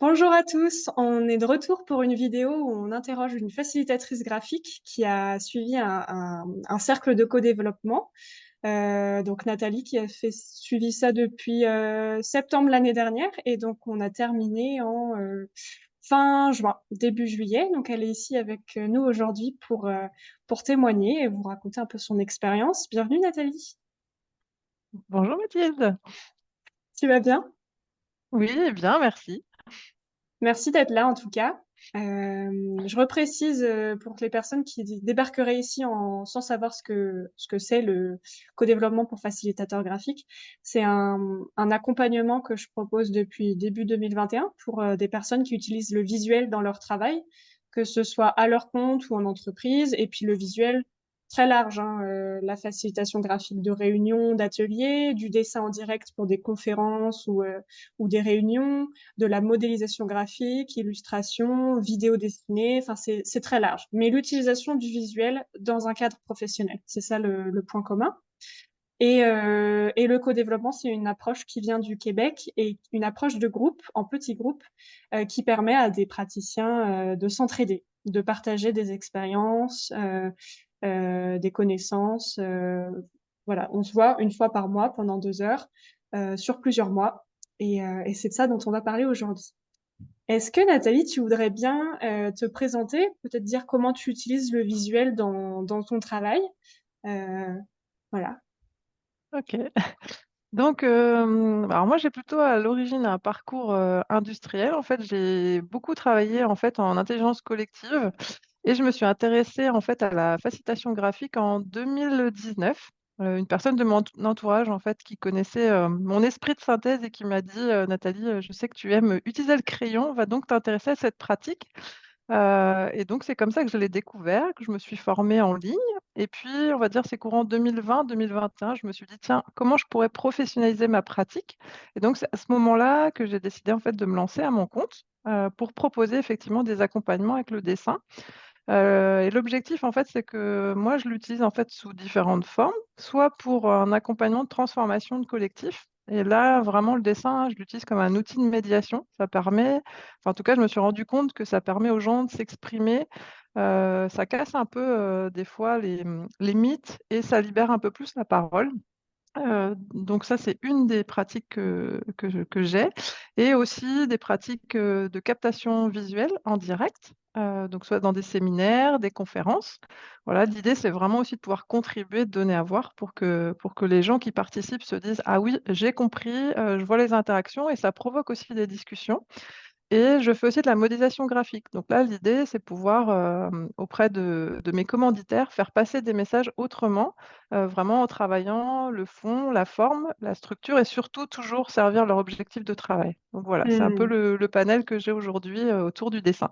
Bonjour à tous, on est de retour pour une vidéo où on interroge une facilitatrice graphique qui a suivi un cercle de co-développement. Donc Nathalie qui a suivi ça depuis septembre l'année dernière et donc on a terminé en fin juin, début juillet. Donc elle est ici avec nous aujourd'hui pour témoigner et vous raconter un peu son expérience. Bienvenue Nathalie, Bonjour Mathilde. tu vas bien? Oui, bien, merci. Merci d'être là en tout cas. Je reprécise pour les personnes qui débarqueraient ici sans savoir ce que c'est le co-développement pour facilitateur graphique. C'est un accompagnement que je propose depuis début 2021 pour des personnes qui utilisent le visuel dans leur travail, que ce soit à leur compte ou en entreprise. Et puis le visuel, très large, hein, la facilitation graphique de réunions, d'ateliers, du dessin en direct pour des conférences ou des réunions, de la modélisation graphique, illustration, vidéo dessinée, enfin c'est très large. Mais l'utilisation du visuel dans un cadre professionnel, c'est ça le point commun. Et le co-développement, c'est une approche qui vient du Québec et une approche de groupe, en petits groupes, qui permet à des praticiens de s'entraider, de partager des expériences, des connaissances. Voilà, on se voit une fois par mois pendant 2 heures sur plusieurs mois. Et c'est de ça dont on va parler aujourd'hui. Est-ce que Nathalie, tu voudrais bien te présenter, peut-être dire comment tu utilises le visuel dans ton travail? Euh, voilà. Ok. Donc, alors moi, j'ai plutôt à l'origine un parcours industriel. En fait, j'ai beaucoup travaillé en fait en intelligence collective et je me suis intéressée en fait à la facilitation graphique en 2019. Une personne de mon entourage en fait qui connaissait mon esprit de synthèse et qui m'a dit Nathalie, je sais que tu aimes utiliser le crayon, va donc t'intéresser à cette pratique. Et donc c'est comme ça que je l'ai découvert, que je me suis formée en ligne et puis on va dire c'est courant 2020-2021, je me suis dit: «Tiens, comment je pourrais professionnaliser ma pratique?» Et donc c'est à ce moment-là que j'ai décidé en fait de me lancer à mon compte, pour proposer effectivement des accompagnements avec le dessin. Et l'objectif en fait, c'est que moi je l'utilise en fait sous différentes formes, soit pour un accompagnement de transformation de collectif et là vraiment le dessin, je l'utilise comme un outil de médiation. Ça permet enfin en tout cas, je me suis rendu compte que ça permet aux gens de s'exprimer, ça casse un peu, des fois les mythes et ça libère un peu plus la parole. Donc ça, c'est une des pratiques que j'ai et aussi des pratiques, de captation visuelle en direct, donc soit dans des séminaires, des conférences. Voilà, l'idée, c'est vraiment aussi de pouvoir contribuer, de donner à voir pour que les gens qui participent se disent: «Ah oui, j'ai compris, je vois les interactions» et ça provoque aussi des discussions. Et je fais aussi de la modélisation graphique. Donc là, l'idée, c'est pouvoir, auprès de mes commanditaires, faire passer des messages autrement, vraiment en travaillant le fond, la forme, la structure et surtout toujours servir leur objectif de travail. Donc voilà, c'est un peu Hmm, le panel que j'ai aujourd'hui, autour du dessin.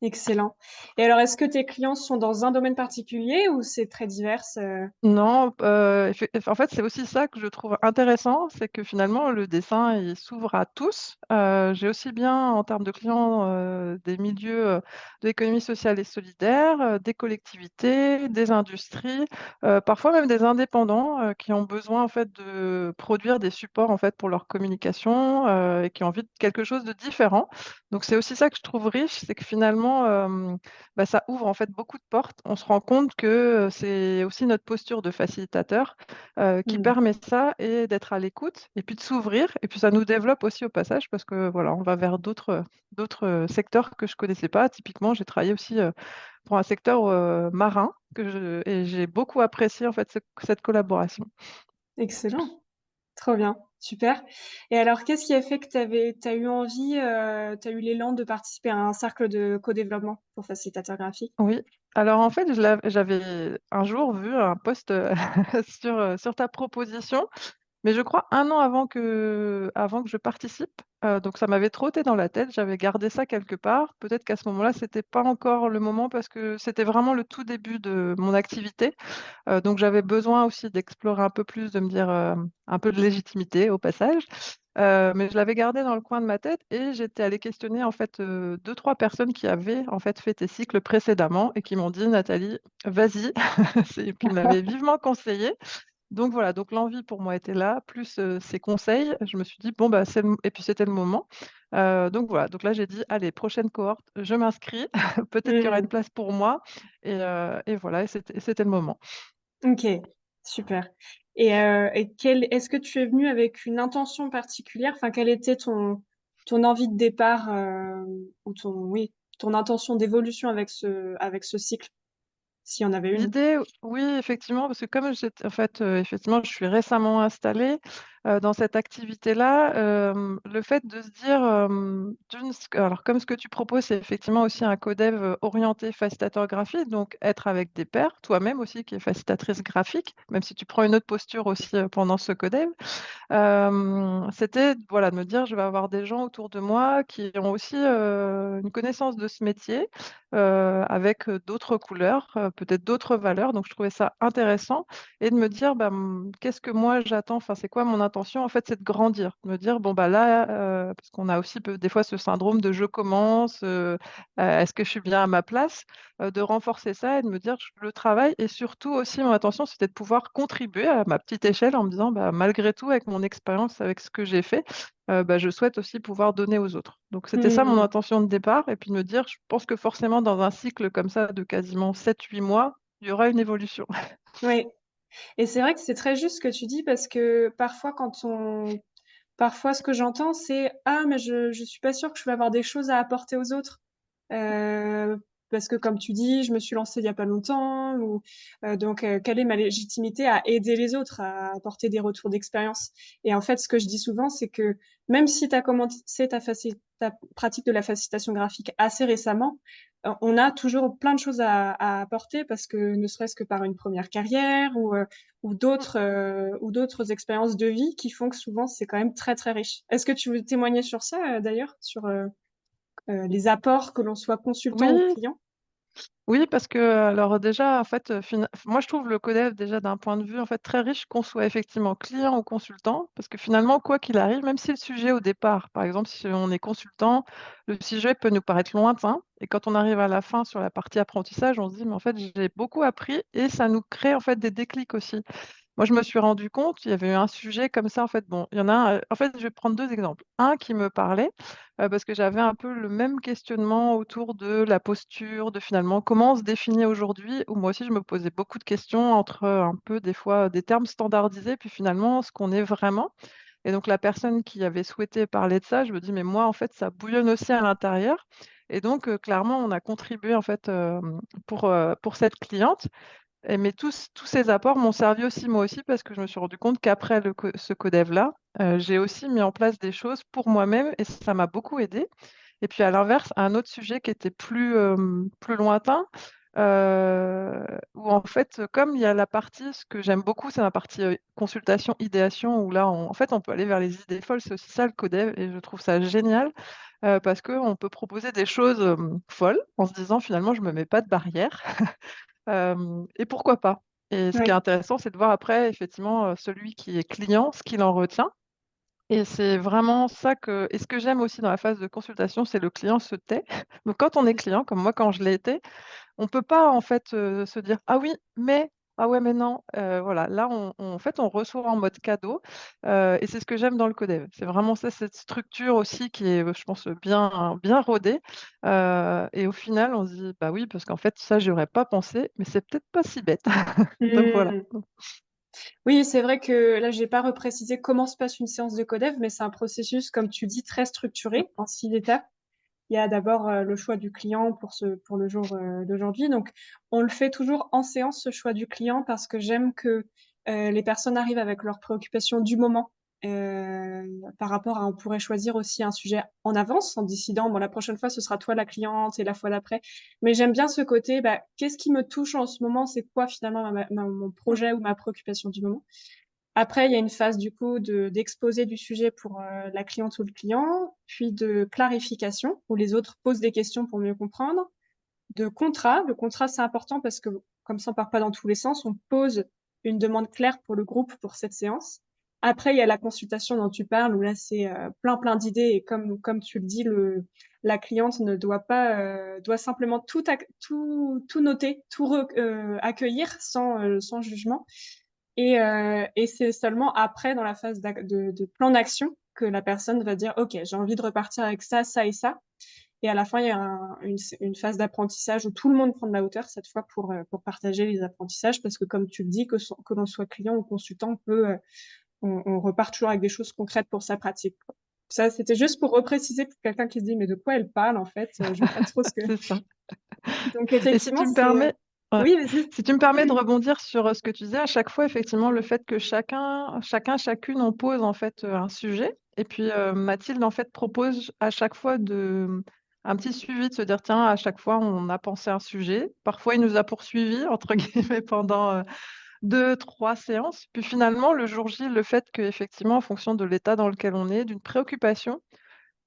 excellent. Et alors, est-ce que tes clients sont dans un domaine particulier ou c'est très divers? Non, en fait, c'est aussi ça que je trouve intéressant, c'est que finalement le dessin, il s'ouvre à tous. J'ai aussi bien en termes de clients, des milieux, de l'économie sociale et solidaire, des collectivités, des industries, parfois même des indépendants, qui ont besoin en fait de produire des supports en fait pour leur communication, et qui ont envie de quelque chose de différent. Donc c'est aussi ça que je trouve riche, c'est que finalement, bah, ça ouvre en fait beaucoup de portes. On se rend compte que, c'est aussi notre posture de facilitateur, qui Hmm, permet ça et d'être à l'écoute et puis de s'ouvrir et puis ça nous développe aussi au passage parce que voilà, on va vers d'autres secteurs que je connaissais pas. Typiquement, j'ai travaillé aussi, pour un secteur, marin et j'ai beaucoup apprécié en fait cette collaboration. excellent. Trop bien. Super. Et alors, qu'est-ce qui a fait que t'as eu envie, t'as eu l'élan de participer à un cercle de co-développement pour facilitateur graphique? Oui, alors en fait, j'avais un jour vu un post, sur ta proposition. Mais je crois un an avant que je participe, donc ça m'avait trotté dans la tête, j'avais gardé ça quelque part. Peut-être qu'à ce moment-là, c'était pas encore le moment parce que c'était vraiment le tout début de mon activité, donc j'avais besoin aussi d'explorer un peu plus, de me dire, un peu de légitimité au passage, mais je l'avais gardé dans le coin de ma tête et j'étais allée questionner en fait, 2-3 personnes qui avaient en fait fait tes cycles précédemment et qui m'ont dit: «Nathalie, vas-y», c'est qui me l'avaient vivement conseillé Donc voilà, donc l'envie pour moi était là, plus, ces conseils. Je me suis dit: «Bon, bah, c'est le» et puis c'était le moment. Donc voilà, donc là j'ai dit: «Allez, prochaine cohorte, je m'inscris, peut-être qu'il y aura une Mmh. place pour moi» et voilà et c'était le moment. OK, super et quelle est-ce que tu es venu avec une intention particulière? Enfin, quelle était ton envie de départ, ou ton intention d'évolution avec ce cycle, s'il y en avait une? L'idée, oui, effectivement, parce que comme j'étais en fait, effectivement, je suis récemment installée, dans cette activité-là, le fait de se dire, alors comme ce que tu proposes, c'est effectivement aussi un codev, orienté facilitateur graphique, donc être avec des pairs, toi-même aussi qui es facilitatrice graphique, même si tu prends une autre posture aussi, pendant ce codev. C'était voilà, de me dire: «Je vais avoir des gens autour de moi qui ont aussi, une connaissance de ce métier, avec, d'autres couleurs, peut-être d'autres valeurs». Donc je trouvais ça intéressant et de me dire: «Bah, qu'est-ce que moi j'attends?» Enfin, c'est quoi mon intention? En fait, c'est de grandir, de me dire: «Bon, bah, là», parce qu'on a aussi des fois ce syndrome de «je commence, est-ce que je suis bien à ma place?» De renforcer ça et de me dire: «Je le travaille» et surtout aussi mon intention, c'était de pouvoir contribuer à ma petite échelle en me disant: «Bah, malgré tout, avec mon expérience, avec ce que j'ai fait, bah, je souhaite aussi pouvoir donner aux autres». Donc c'était ça mon Mmh. intention de départ et puis de me dire: «Je pense que forcément dans un cycle comme ça de quasiment 7-8 mois, il y aura une évolution». Oui et c'est vrai que c'est très juste ce que tu dis parce que parfois ce que j'entends c'est: «Ah mais je suis pas sûre que je vais avoir des choses à apporter aux autres». Heu, Parce que comme tu dis: «Je me suis lancée il y a pas longtemps» ou donc quelle est ma légitimité à aider les autres, à apporter des retours d'expérience? Et en fait, ce que je dis souvent, c'est que même si tu as commencé ta pratique de la facilitation graphique assez récemment, on a toujours plein de choses à apporter parce que ne serait-ce que par une première carrière ou d'autres expériences de vie qui font que souvent c'est quand même très, très riche. Est-ce que tu veux témoigner sur ça, d'ailleurs? Sur, les apports, que l'on soit consultant ou Oui. client? Oui, parce que, alors déjà, en fait, moi, je trouve le codef déjà d'un point de vue, en fait, très riche, qu'on soit effectivement client ou consultant. Parce que finalement, quoi qu'il arrive, même si le sujet au départ, par exemple, si on est consultant, le sujet peut nous paraître lointain et quand on arrive à la fin sur la partie apprentissage, on se dit: «Mais en fait, j'ai beaucoup appris» et ça nous crée, en fait, des déclics aussi. Moi, je me suis rendu compte, il y avait eu un sujet comme ça, en fait, bon, il y en a un, en fait, je vais prendre 2 exemples. Un qui me parlait, parce que j'avais un peu le même questionnement autour de la posture, de finalement comment on se définit aujourd'hui, où moi aussi je me posais beaucoup de questions entre, un peu des fois des termes standardisés, puis finalement ce qu'on est vraiment. Et donc la personne qui avait souhaité parler de ça, je me dis: «Mais moi, en fait, ça bouillonne aussi à l'intérieur» et donc clairement, on a contribué, en fait, pour cette cliente et mais tous ces apports m'ont servi aussi moi aussi parce que je me suis rendu compte qu'après ce codev-là, j'ai aussi mis en place des choses pour moi-même et ça m'a beaucoup aidée. Et puis à l'inverse, un autre sujet qui était plus lointain, où en fait, comme il y a la partie ce que j'aime beaucoup, c'est la partie, consultation, idéation où là, en fait, on peut aller vers les idées folles. C'est aussi ça le codev et je trouve ça génial, parce qu'on peut proposer des choses, folles en se disant: «Finalement, je me mets pas de barrière». Et pourquoi pas? Et ce qui est Oui. intéressant, c'est de voir après effectivement, celui qui est client, ce qu'il en retient et c'est vraiment ça et ce que j'aime aussi dans la phase de consultation, c'est le client se tait. Donc quand on est client, comme moi quand je l'ai été, on peut pas en fait, se dire: «Ah oui, mais, ah ouais, mais non», voilà. Là, en fait, on reçoit en mode cadeau, et c'est ce que j'aime dans le codev. C'est vraiment ça, cette structure aussi qui est, je pense, bien rodée, et au final, on se dit: «Bah oui, parce qu'en fait, ça, j'y aurais pas pensé, mais c'est peut-être pas si bête». Donc voilà. Mmh. Oui, c'est vrai que là, j'ai pas reprécisé comment se passe une séance de codev, mais c'est un processus, comme tu dis, très structuré en 6 étapes. Il y a d'abord, le choix du client pour le jour, d'aujourd'hui. Donc on le fait toujours en séance, ce choix du client, parce que j'aime que, les personnes arrivent avec leurs préoccupations du moment, par rapport à on pourrait choisir aussi un sujet en avance en décidant: «Bon, la prochaine fois, ce sera toi la cliente et la fois d'après». Mais j'aime bien ce côté, bah, qu'est-ce qui me touche en ce moment? C'est quoi finalement mon Mmh. projet ou ma préoccupation du moment? Après, il y a une phase du coup d'exposé du sujet pour, la cliente ou le client, puis de clarification où les autres posent des questions pour mieux comprendre, de contrat. Le contrat, c'est important parce que comme ça on part pas dans tous les sens, on pose une demande claire pour le groupe pour cette séance. Après, il y a la consultation dont tu parles où là, c'est, plein d'idées et comme tu le dis, la cliente ne doit pas, doit simplement tout noter, accueillir sans jugement. Et c'est seulement après, dans la phase de plan d'action, que la personne va dire, OK, j'ai envie de repartir avec ça, ça et ça. Et à la fin, il y a une phase d'apprentissage où tout le monde prend de la hauteur cette fois pour partager les apprentissages, parce que comme tu le dis, que l'on soit client ou consultant, on repart toujours avec des choses concrètes pour sa pratique, quoi. Ça, c'était juste pour repréciser pour quelqu'un qui se dit, mais de quoi elle parle en fait? Je vois pas trop ce que. C'est ça. Donc Et si effectivement, tu me permets, ouais, oui, vas-y. si tu me permets de rebondir sur ce que tu disais, à chaque fois, effectivement, le fait que chacune, on pose en fait un sujet. Et puis Mathilde, en fait, propose à chaque fois un petit suivi de se dire, tiens, à chaque fois, on a pensé un sujet. Parfois, il nous a poursuivis, entre guillemets, pendant 2, 3 séances. Puis finalement, le jour J, le fait qu'effectivement, en fonction de l'état dans lequel on est, d'une préoccupation,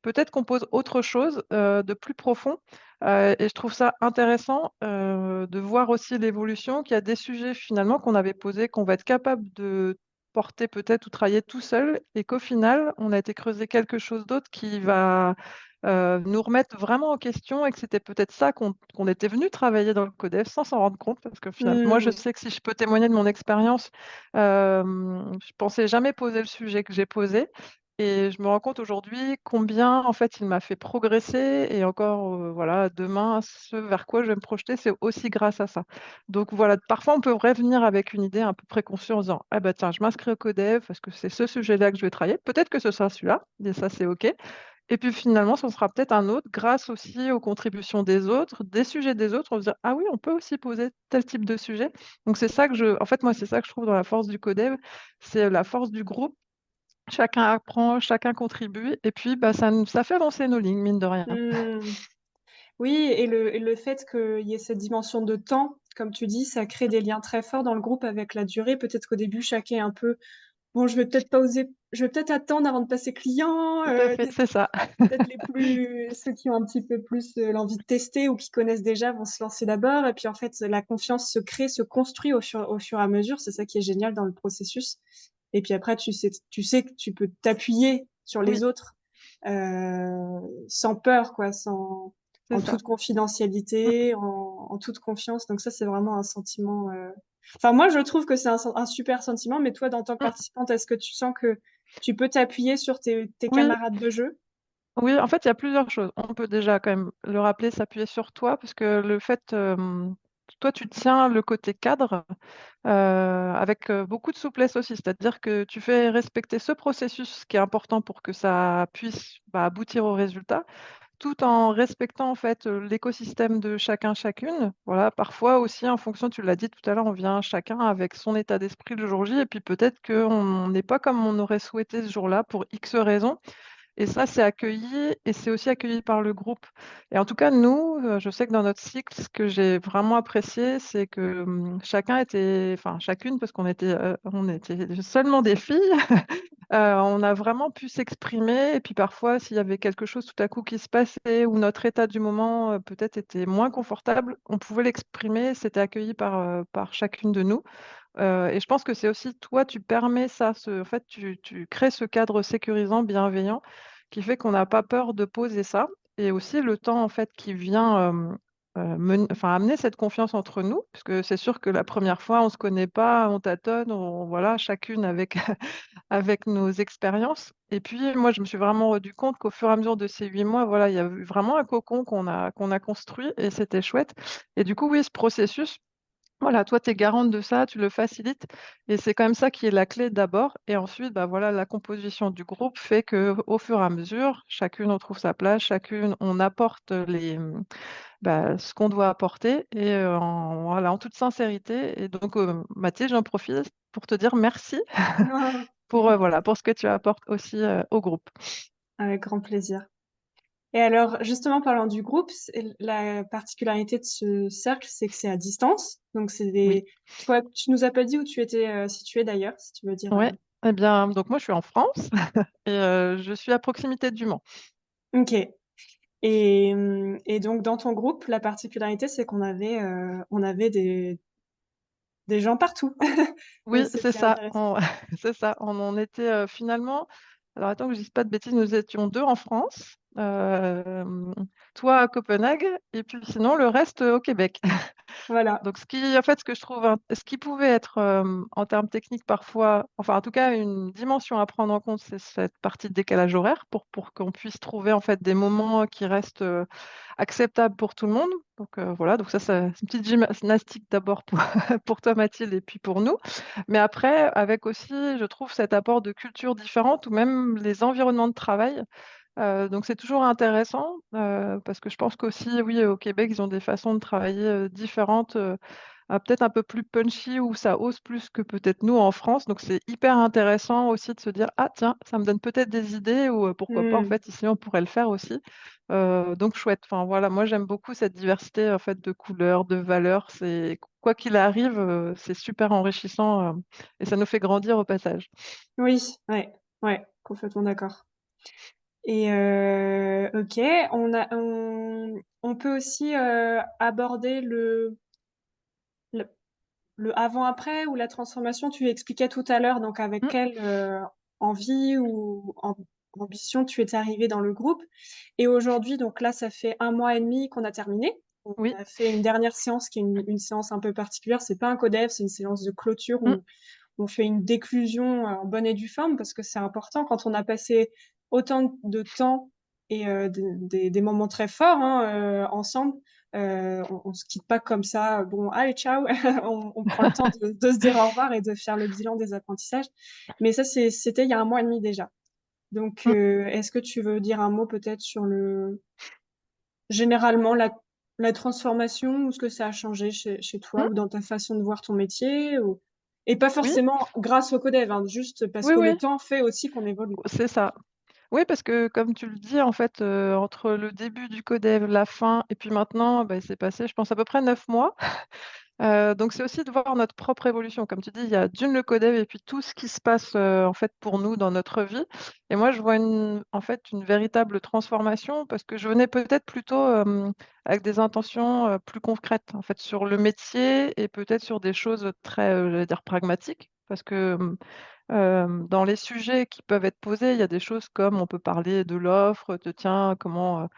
peut-être qu'on pose autre chose, de plus profond, et je trouve ça intéressant, de voir aussi l'évolution, qu'il y a des sujets finalement qu'on avait posés, qu'on va être capable de porter peut-être ou travailler tout seul et qu'au final, on a été creuser quelque chose d'autre qui va, nous remettre vraiment en question et que c'était peut-être ça qu'on était venu travailler dans le Codef sans s'en rendre compte. Parce que finalement, moi, je Mmh. sais que si je peux témoigner de mon expérience, je pensais jamais poser le sujet que j'ai posé et je me rends compte aujourd'hui combien, en fait, il m'a fait progresser et encore, voilà, demain, ce vers quoi je vais me projeter, c'est aussi grâce à ça. Donc voilà, parfois, on peut revenir avec une idée un peu préconçue en se disant: «Ah bah tiens, je m'inscris au Codef parce que c'est ce sujet-là que je vais travailler». Peut-être que ce sera celui-là et ça, c'est OK. Et puis finalement, ce sera peut-être un autre grâce aussi aux contributions des autres, des sujets des autres. On va se dire: «Ah oui, on peut aussi poser tel type de sujet». Donc c'est ça que en fait, moi, c'est ça que je trouve dans la force du Codev, c'est la force du groupe. Chacun apprend, chacun contribue et puis, bah, ça fait avancer nos lignes, mine de rien. Mmh. Oui, et le fait qu'il y ait cette dimension de temps, comme tu dis, ça crée des liens très forts dans le groupe avec la durée. Peut-être qu'au début, chacun est un peu: «Bon, je vais peut-être attendre avant de passer client», Tout à fait, c'est ça. peut-être ceux qui ont un petit peu plus, l'envie de tester ou qui connaissent déjà vont se lancer d'abord, et puis en fait, la confiance se crée, se construit au fur et à mesure. C'est ça qui est génial dans le processus, et puis après tu sais que tu peux t'appuyer sur Oui, les autres, sans peur quoi, c'est en ça. toute Mmh. confidentialité, en toute confiance. Donc ça, c'est vraiment un sentiment, enfin moi je trouve que c'est un super sentiment, mais toi, en tant que Mmh. participante, est-ce que tu sens que tu peux t'appuyer sur tes Oui, camarades de jeu? oui, en fait, il y a plusieurs choses. On peut déjà quand même le rappeler, s'appuyer sur toi parce que le fait, toi, tu tiens le côté cadre, avec, beaucoup de souplesse aussi. C'est-à-dire que tu fais respecter ce processus qui est important pour que ça puisse, bah, aboutir au résultat. Tout en respectant en fait, l'écosystème de chacun, chacune. Voilà, parfois aussi en fonction, tu l'as dit tout à l'heure, on vient chacun avec son état d'esprit le jour J et puis peut-être qu'on n'est pas comme on aurait souhaité ce jour-là pour X raisons et ça, c'est accueilli et c'est aussi accueilli par le groupe et en tout cas, nous, je sais que dans notre cycle, ce que j'ai vraiment apprécié, c'est que, chacun était enfin chacune parce on était seulement des filles. On a vraiment pu s'exprimer et puis parfois, s'il y avait quelque chose tout à coup qui se passait ou notre état du moment, peut-être était moins confortable, on pouvait l'exprimer, c'était accueilli par chacune de nous. Et je pense que c'est aussi toi, tu permets ça, en fait, tu crées ce cadre sécurisant, bienveillant, qui fait qu'on n'a pas peur de poser ça et aussi le temps, en fait, qui vient, enfin, amener cette confiance entre nous. Parce que c'est sûr que la première fois, on ne se connaît pas, on tâtonne, voilà, chacune avec avec nos expériences et puis moi, je me suis vraiment rendu compte qu'au fur et à mesure de ces 8 mois, voilà, il y a eu vraiment un cocon qu'on a construit et c'était chouette et du coup, oui, ce processus, voilà, toi, tu es garante de ça, tu le facilites et c'est quand même ça qui est la clé d'abord et ensuite, bah, voilà, la composition du groupe fait qu'au fur et à mesure, chacune on trouve sa place, chacune on apporte bah, ce qu'on doit apporter et voilà, en toute sincérité et donc Mathilde, j'en profite pour te dire merci pour, voilà, pour ce que tu apportes aussi, au groupe. Avec grand plaisir. Et alors, justement, parlant du groupe, la particularité de ce cercle, c'est que c'est à distance. Donc, Oui, toi, tu nous as pas dit où tu étais située d'ailleurs, si tu veux dire. ouais, et bien, donc moi, je suis en France et je suis à proximité du Mans. Ok. Et donc, dans ton groupe, la particularité, c'est on avait des gens partout. Donc, Oui, c'est c'était ça, intéressant. on c'est ça, on en était, finalement alors attends que je dise pas de bêtises, nous étions 2 en France, toi à Copenhague et puis sinon le reste au Québec. Voilà. Donc, en fait, ce que je trouve, ce qui pouvait être en termes techniques parfois, enfin en tout cas une dimension à prendre en compte, c'est cette partie de décalage horaire pour qu'on puisse trouver en fait des moments qui restent acceptables pour tout le monde. Donc voilà, donc ça c'est une petite gymnastique d'abord pour, pour toi Mathilde et puis pour nous. Mais après, avec aussi, je trouve cet apport de cultures différentes ou même les environnements de travail. Donc c'est toujours intéressant, parce que je pense qu'aussi, oui, au Québec, ils ont des façons de travailler, différentes, peut-être un peu plus punchy où ça ose plus que peut-être nous en France. Donc c'est hyper intéressant aussi de se dire: «Ah tiens, ça me donne peut-être des idées» ou, «Pourquoi pas en Mmh. fait ici on pourrait le faire aussi». Donc chouette, enfin voilà, moi j'aime beaucoup cette diversité en fait de couleurs, de valeurs. C'est quoi qu'il arrive, c'est super enrichissant, et ça nous fait grandir au passage. Oui, ouais, ouais, complètement d'accord. Et OK, on peut aussi, aborder le le avant-après ou la transformation. Tu expliquais tout à l'heure donc avec Mmh, quelle, envie ou ambition tu es arrivée dans le groupe et aujourd'hui donc là, ça fait 1 mois et demi qu'on a terminé. On oui, a fait une dernière séance qui est une séance un peu particulière. C'est pas un codev, c'est une séance de clôture mmh, où on fait une déclusion, en bonne et due forme parce que c'est important quand on a passé autant de temps et des moments très forts, hein, ensemble, on se quitte pas comme ça, bon allez ciao, on prend le temps de se dire au revoir et de faire le bilan des apprentissages. Mais ça c'était il y a 1 mois et demi déjà. Donc mmh, est-ce que tu veux dire un mot peut-être sur le généralement la transformation ou ce que ça a changé chez toi mmh, ou dans ta façon de voir ton métier ou et pas oui, forcément grâce au codev, hein, juste parce oui, que le oui, temps fait aussi qu'on évolue. c'est ça. Oui, parce que comme tu le dis, en fait, entre le début du codev, la fin et puis maintenant, bah, il s'est passé, je pense, à peu près 9 mois. Donc c'est aussi de voir notre propre évolution. Comme tu dis, il y a d'une le codev et puis tout ce qui se passe, en fait, pour nous dans notre vie et moi, je vois en fait, une véritable transformation parce que je venais peut-être plutôt, avec des intentions, plus concrètes, en fait, sur le métier et peut-être sur des choses très, j'allais dire pragmatiques parce que, dans les sujets qui peuvent être posés, il y a des choses comme on peut parler de l'offre, de tiens, comment,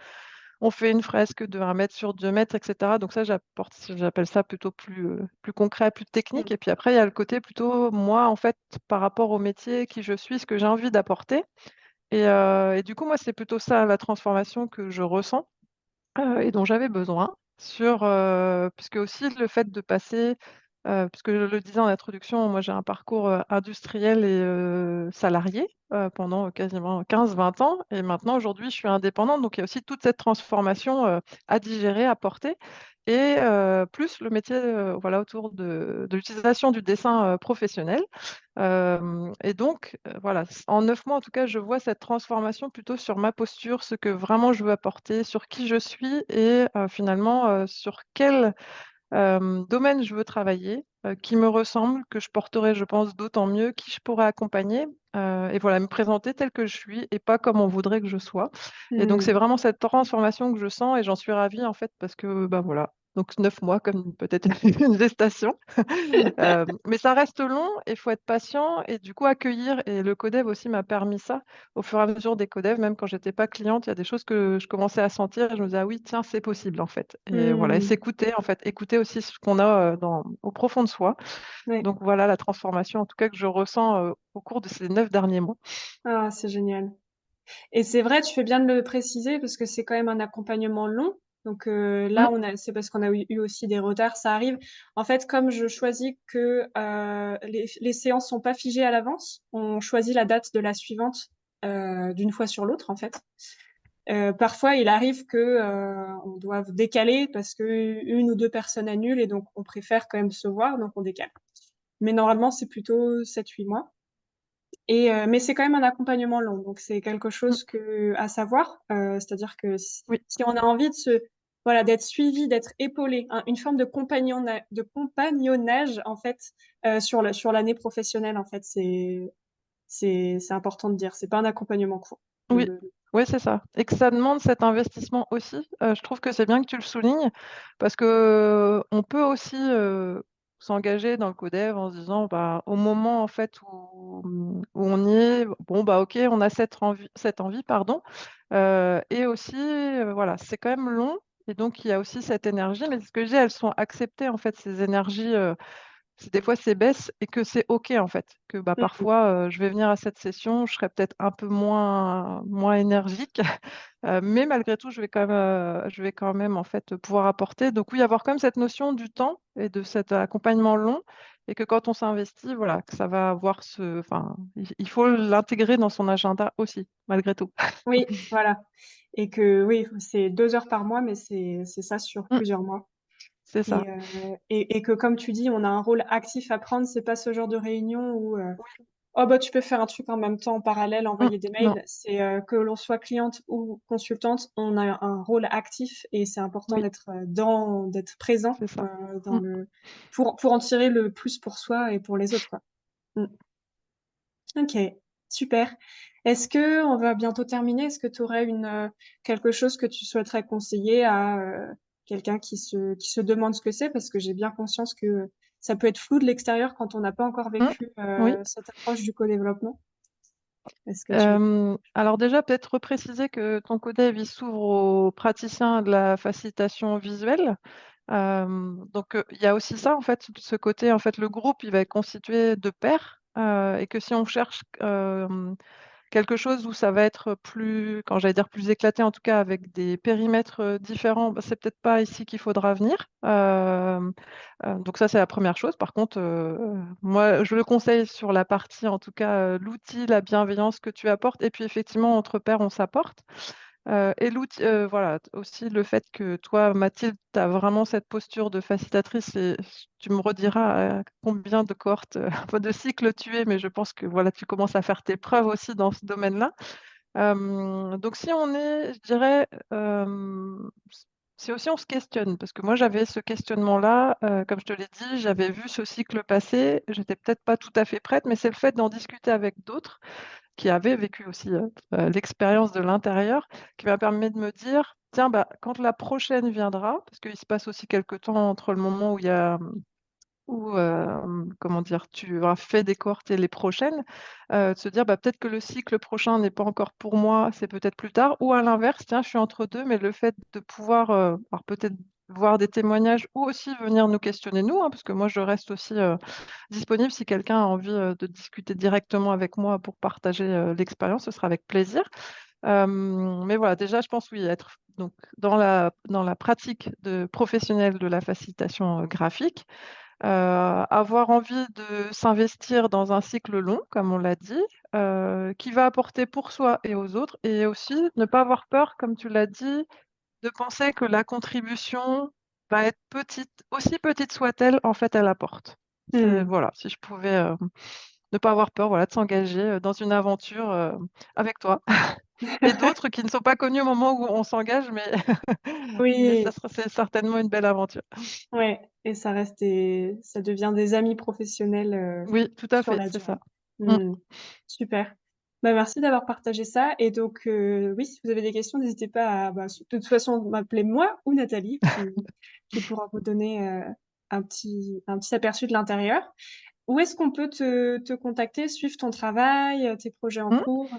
on fait une fresque de 1 mètre sur 2 mètres et cetera. Donc ça, j'appelle ça plutôt plus concret, plus technique Mmh. et puis après, il y a le côté plutôt moi, en fait, par rapport au métier, qui je suis, ce que j'ai envie d'apporter et du coup, moi, c'est plutôt ça, la transformation que je ressens, et dont j'avais besoin puisque aussi le fait de passer, puisque je le disais en introduction, moi j'ai un parcours, industriel et salarié, pendant quasiment 15-20 ans et maintenant aujourd'hui je suis indépendante donc il y a aussi toute cette transformation, à digérer, à porter et plus le métier, voilà autour de l'utilisation du dessin, professionnel. Et donc, voilà, en 9 mois, en tout cas, je vois cette transformation plutôt sur ma posture, ce que vraiment je veux apporter, sur qui je suis et finalement, sur quel, domaine je veux travailler, qui me ressemble, que je porterai, je pense, d'autant mieux, qui je pourrais accompagner, et voilà, me présenter telle que je suis et pas comme on voudrait que je sois. Et donc Mmh. c'est vraiment cette transformation que je sens et j'en suis ravie, en fait, parce que, bah, voilà, donc 9 mois comme peut-être une gestation. Mais ça reste long et il faut être patient et du coup accueillir et le codev aussi m'a permis ça. Au fur et à mesure des codev, même quand j'étais pas cliente, il y a des choses que je commençais à sentir et je me disais: «Ah oui, tiens, c'est possible en fait» et voilà et Mmh. s'écouter en fait, écouter aussi ce qu'on a, au profond de soi. Ouais. Donc voilà la transformation en tout cas que je ressens, au cours de ces 9 derniers mois. Ah, c'est génial. Et c'est vrai, tu fais bien de le préciser parce que c'est quand même un accompagnement long. Donc Mmh, là, c'est parce qu'on a eu aussi des retards, ça arrive. En fait, comme je choisis que, les séances sont pas figées à l'avance, on choisit la date de la suivante, d'une fois sur l'autre, en fait. Parfois, il arrive que, on doive décaler parce qu'1 ou 2 personnes annulent et donc on préfère quand même se voir, donc on décale. Mais normalement, c'est plutôt 7-8 mois. Et mais c'est quand même un accompagnement long, donc c'est quelque mmh, chose à savoir, c'est-à-dire que oui. si on a envie voilà, d'être suivi, d'être épaulé, une forme de compagnonnage en fait, sur l'année professionnelle en fait, c'est important de dire. C'est pas un accompagnement court. Oui, Le oui, c'est ça et que ça demande cet investissement aussi. Je trouve que c'est bien que tu le soulignes parce que, on peut aussi, s'engager dans le codev en se disant, bah, au moment en fait où on y est, bon bah ok, on a cette envie, pardon. Et aussi, voilà, c'est quand même long. Et donc il y a aussi cette énergie, mais ce que je dis, elles sont acceptées en fait, ces énergies. Des fois, c'est baisse et que c'est OK, en fait. Que, bah, Mmh. parfois, je vais venir à cette session, je serai peut-être un peu moins énergique, mais malgré tout, je vais quand même, en fait, pouvoir apporter. Donc oui, avoir quand même cette notion du temps et de cet accompagnement long et que quand on s'investit, voilà, que ça va avoir enfin, il faut l'intégrer dans son agenda aussi, malgré tout. Oui, voilà et que oui, c'est 2 heures par mois, mais c'est ça sur Mmh, plusieurs mois c'est ça. et que comme tu dis, on a un rôle actif à prendre. C'est pas ce genre de réunion où, Oui. oh bah, tu peux faire un truc en même temps, en parallèle, Mmh, envoyer des non, mails. C'est, que l'on soit cliente ou consultante, on a un rôle actif et c'est important oui, d'être présent, c'est ça. dans Mmh. le pour en tirer le plus pour soi et pour les autres, quoi. Mmh. OK, super. Est-ce qu'on va bientôt terminer? Est-ce que tu aurais quelque chose que tu souhaiterais conseiller à, quelqu'un qui se demande ce que c'est? Parce que j'ai bien conscience que ça peut être flou de l'extérieur quand on n'a pas encore Mmh. vécu, Oui. cette approche du co-développement. Est-ce que tu Alors déjà, peut-être repréciser que ton codev, il s'ouvre aux praticiens de la facilitation visuelle. Donc, il y a aussi ça, en fait, ce côté, en fait, le groupe, il va être constitué de pairs, et que si on cherche, quelque chose où ça va être plus quand j'allais dire plus éclaté, en tout cas avec des périmètres, différents, bah, c'est peut-être pas ici qu'il faudra venir. Donc ça, c'est la première chose. Par contre, moi, je le conseille sur la partie, en tout cas, l'outil, la bienveillance que tu apportes et puis effectivement, entre pairs, on s'apporte. Et l'outil voilà, aussi le fait que toi, Mathilde, tu as vraiment cette posture de facilitatrice et tu me rediras, combien de cohortes, enfin de cycles tu es, mais je pense que voilà, tu commences à faire tes preuves aussi dans ce domaine-là. Donc si on est, je dirais, si aussi on se questionne, parce que moi j'avais ce questionnement-là, comme je te l'ai dit, j'avais vu ce cycle passer, j'étais peut-être pas tout à fait prête, mais c'est le fait d'en discuter avec d'autres qui avaient vécu aussi, l'expérience de l'intérieur, qui m'a permis de me dire: «Tiens, bah, quand la prochaine viendra», parce qu'il se passe aussi quelque temps entre le moment où il y a, comment dire? Tu auras fait des cohortes et les prochaines, de se dire: «Bah, peut-être que le cycle prochain n'est pas encore pour moi, c'est peut-être plus tard» ou à l'inverse: «Tiens, je suis entre 2 mais le fait de pouvoir, alors peut-être voir des témoignages ou aussi venir nous questionner nous, hein, parce que moi je reste aussi, disponible si quelqu'un a envie, de discuter directement avec moi pour partager, l'expérience, ce sera avec plaisir. Mais voilà, déjà je pense oui, être donc dans la pratique de professionnelle de la facilitation, graphique. Avoir envie de s'investir dans un cycle long, comme on l'a dit, qui va apporter pour soi et aux autres et aussi ne pas avoir peur, comme tu l'as dit, de penser que la contribution va être petite, aussi petite soit-elle, en fait, elle apporte. C'est mmh. voilà, si je pouvais, ne pas avoir peur, voilà, de s'engager, dans une aventure, avec toi et d'autres qui ne sont pas connus au moment où on s'engage, mais mais Oui, c'est certainement une belle aventure. ouais et ça devient des amis professionnels, Oui, tout à sur fait, la c'est durée. ça. Mmh. Mmh. Super. Bah, merci d'avoir partagé ça et donc oui, si vous avez des questions, n'hésitez pas à, bah, de toute façon, m'appeler moi ou Nathalie qui pourra vous donner, un petit aperçu de l'intérieur. Où est-ce qu'on peut te contacter, suivre ton travail, tes projets en Mmh. cours,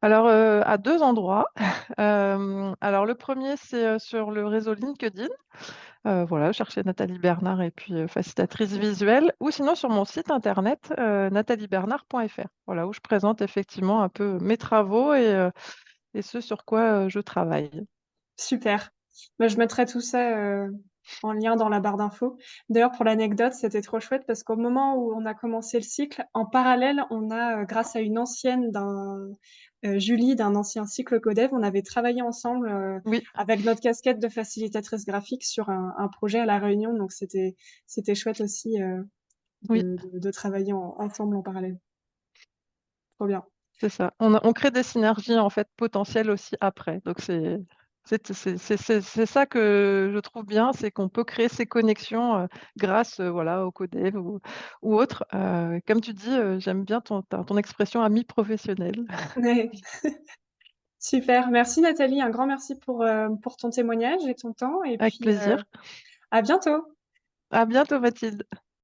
Alors, à 2 endroits. Alors le premier c'est, sur le réseau LinkedIn, voilà, chercher Nathalie Bernard et puis, facilitatrice visuelle ou sinon sur mon site internet, nataliebernard.fr. Voilà, où je présente effectivement un peu mes travaux et ce sur quoi, je travaille. Super. Bah, je mettrai tout ça, en lien dans la barre d'infos. D'ailleurs, pour l'anecdote, c'était trop chouette parce qu'au moment où on a commencé le cycle, en parallèle, on a, grâce à une ancienne Julie d'un ancien cycle Codev, on avait travaillé ensemble, Oui, avec notre casquette de facilitatrice graphique sur un projet à La Réunion, donc c'était chouette aussi, oui, de travailler ensemble en parallèle. Trop bien. c'est ça. On crée des synergies en fait potentielles aussi après, donc c'est ça que je trouve bien, c'est qu'on peut créer ces connexions, grâce, voilà, au codev ou autre. Comme tu dis, j'aime bien ton expression «ami professionnel». Ouais. Super. Merci Nathalie, un grand merci pour ton témoignage et ton temps et Avec puis, plaisir. à bientôt. À bientôt Mathilde.